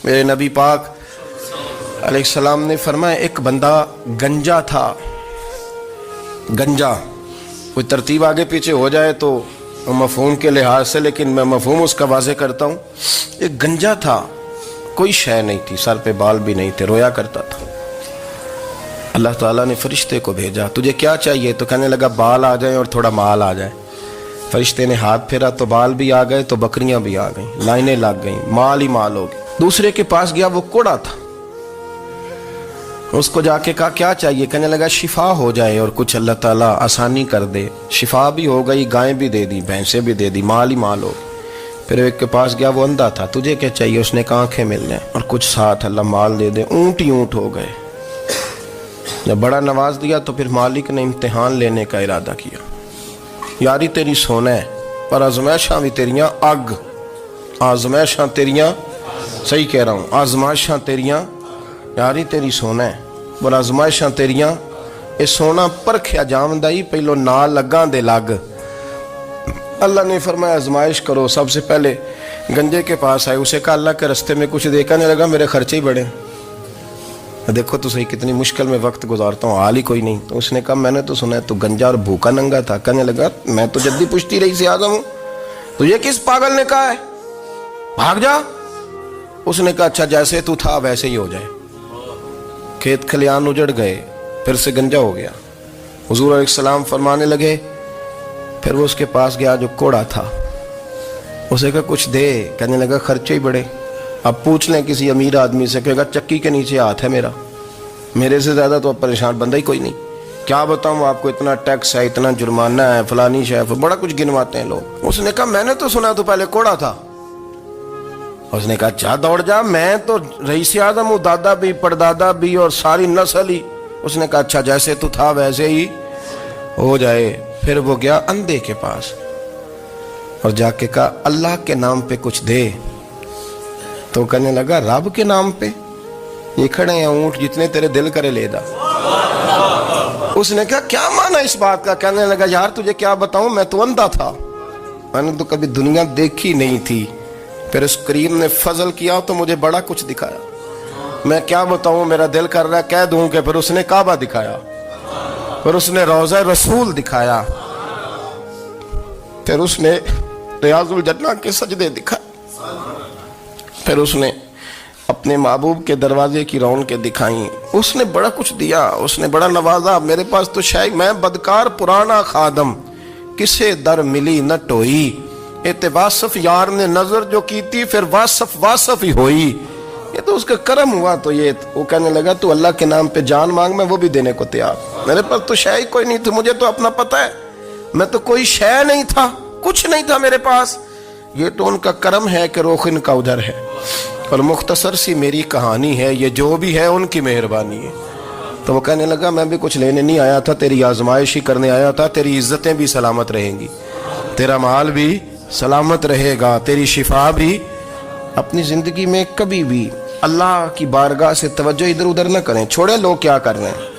میرے نبی پاک علیہ السلام نے فرمایا ایک بندہ گنجا تھا. گنجا کوئی ترتیب آگے پیچھے ہو جائے تو مفہوم کے لحاظ سے، لیکن میں مفہوم اس کا واضح کرتا ہوں. ایک گنجا تھا، کوئی شے نہیں تھی، سر پہ بال بھی نہیں تھے، رویا کرتا تھا. اللہ تعالیٰ نے فرشتے کو بھیجا، تجھے کیا چاہیے؟ تو کہنے لگا بال آ جائیں اور تھوڑا مال آ جائے. فرشتے نے ہاتھ پھیرا تو بال بھی آ گئے تو بکریاں بھی آ گئیں، لائنیں لگ گئیں، مال ہی مال ہو گئے. دوسرے کے پاس گیا، وہ کوڑا تھا. اس کو جا کے کہا کیا چاہیے؟ کہنے لگا شفا ہو جائے اور کچھ اللہ تعالیٰ آسانی کر دے. شفا بھی ہو گئی، گائیں بھی دے دی، بھینسیں بھی دے دی، مال ہی مال ہو گئی. پھر ایک کے پاس گیا، وہ اندھا تھا، تجھے کیا چاہیے؟ اس نے کہا آنکھیں مل جائیں اور کچھ ساتھ اللہ مال دے دے. اونٹ ہی اونٹ ہو گئے. جب بڑا نواز دیا تو پھر مالک نے امتحان لینے کا ارادہ کیا. یاری تیری سونا ہے پر آزمائشاں بھی تیریاں اگ. آزمائشاں تیریاں، صحیح کہہ رہا ہوں، آزمائشاں تیریاں. یاری تیری سونا ہے پر آزمائشاں تیریاں. یہ سونا پرکھیا جامدہ ہی پہلو نال لگاں دے لگ. اللہ نے فرمایا آزمائش کرو. سب سے پہلے گنجے کے پاس آئے، اسے کہا اللہ کے رستے میں کچھ دے. کہنے لگا میرے خرچے ہی بڑے. دیکھو تو صحیح کتنی مشکل میں وقت گزارتا ہوں، حال ہی کوئی نہیں. تو اس نے کہا میں نے تو سنا ہے تو گنجا اور بھوکا ننگا تھا. کہنے لگا میں تو جدی پشتی رئیس اعظم ہوں، تو یہ کس پاگل نے کہا ہے بھاگ جا؟ اس نے کہا اچھا جیسے تو تھا ویسے ہی ہو جائے. کھیت کھلیان اجڑ گئے، پھر سے گنجا ہو گیا. حضور علیہ السلام فرمانے لگے. پھر وہ اس کے پاس گیا جو کوڑا تھا، اسے کہا کچھ دے. کہنے لگا خرچے ہی بڑے. اب پوچھ لیں کسی امیر آدمی سے، کہے گا چکی کے نیچے ہاتھ ہے میرا، میرے سے زیادہ تو اب پریشان بندہ ہی کوئی نہیں. کیا بتاؤں آپ کو، اتنا ٹیکس ہے، اتنا جرمانہ ہے، فلانی شے، بڑا کچھ گنواتے ہیں لوگ. اس نے کہا میں نے تو سنا تو پہلے کوڑا تھا. اس نے کہا جا دوڑ جا، میں تو رئیس اعظم ہوں، دادا بھی پردادا بھی اور ساری نسل ہی. اس نے کہا اچھا جیسے تو تھا ویسے ہی ہو جائے. پھر وہ گیا اندھے کے پاس اور جا کے کہا اللہ کے نام پہ کچھ دے. تو کہنے لگا رب کے نام پہ؟ یہ کھڑے ہیں اونٹ، جتنے تیرے دل کرے لے دا. اس نے کہا کیا معنی اس بات کا؟ کہنے لگا یار تجھے کیا بتاؤں، میں تو اندھا تھا، میں نے تو کبھی دنیا دیکھی نہیں تھی. پھر اس کریم نے فضل کیا تو مجھے بڑا کچھ دکھایا. میں کیا بتاؤں، میرا دل کر رہا ہے کہہ دوں کہ پھر اس نے کعبہ دکھایا، پھر اس نے روضہ رسول دکھایا، پھر اس نے ریاض الجنہ کے سجدے دکھائے، پھر اس نے اپنے محبوب کے دروازے کی رونقیں دکھائیں. اس نے بڑا کچھ دیا، اس نے بڑا نوازا. میرے پاس تو شاید میں بدکار پرانا خادم، کسے در ملی نہ ٹوئی. واصف یار نے نظر جو کی تھی پھر واصف ہی ہوئی. یہ تو اس کا کرم ہوا. تو یہ وہ کہنے لگا تو اللہ کے نام پہ جان مانگ، میں وہ بھی دینے کو تیار. میرے پاس تو شے کوئی نہیں تھی، مجھے تو اپنا پتہ ہے، میں تو کوئی شے نہیں تھا، کچھ نہیں تھا میرے پاس. یہ تو ان کا کرم ہے کہ رخ ان کا ادھر ہے. اور مختصر سی میری کہانی ہے، یہ جو بھی ہے ان کی مہربانی ہے. تو وہ کہنے لگا میں بھی کچھ لینے نہیں آیا تھا، تیری آزمائش ہی کرنے آیا تھا. تیری عزتیں بھی سلامت رہیں گی، تیرا مال بھی سلامت رہے گا، تیری شفا بھی. اپنی زندگی میں کبھی بھی اللہ کی بارگاہ سے توجہ ادھر ادھر نہ کریں. چھوڑے لوگ کیا کر رہے ہیں،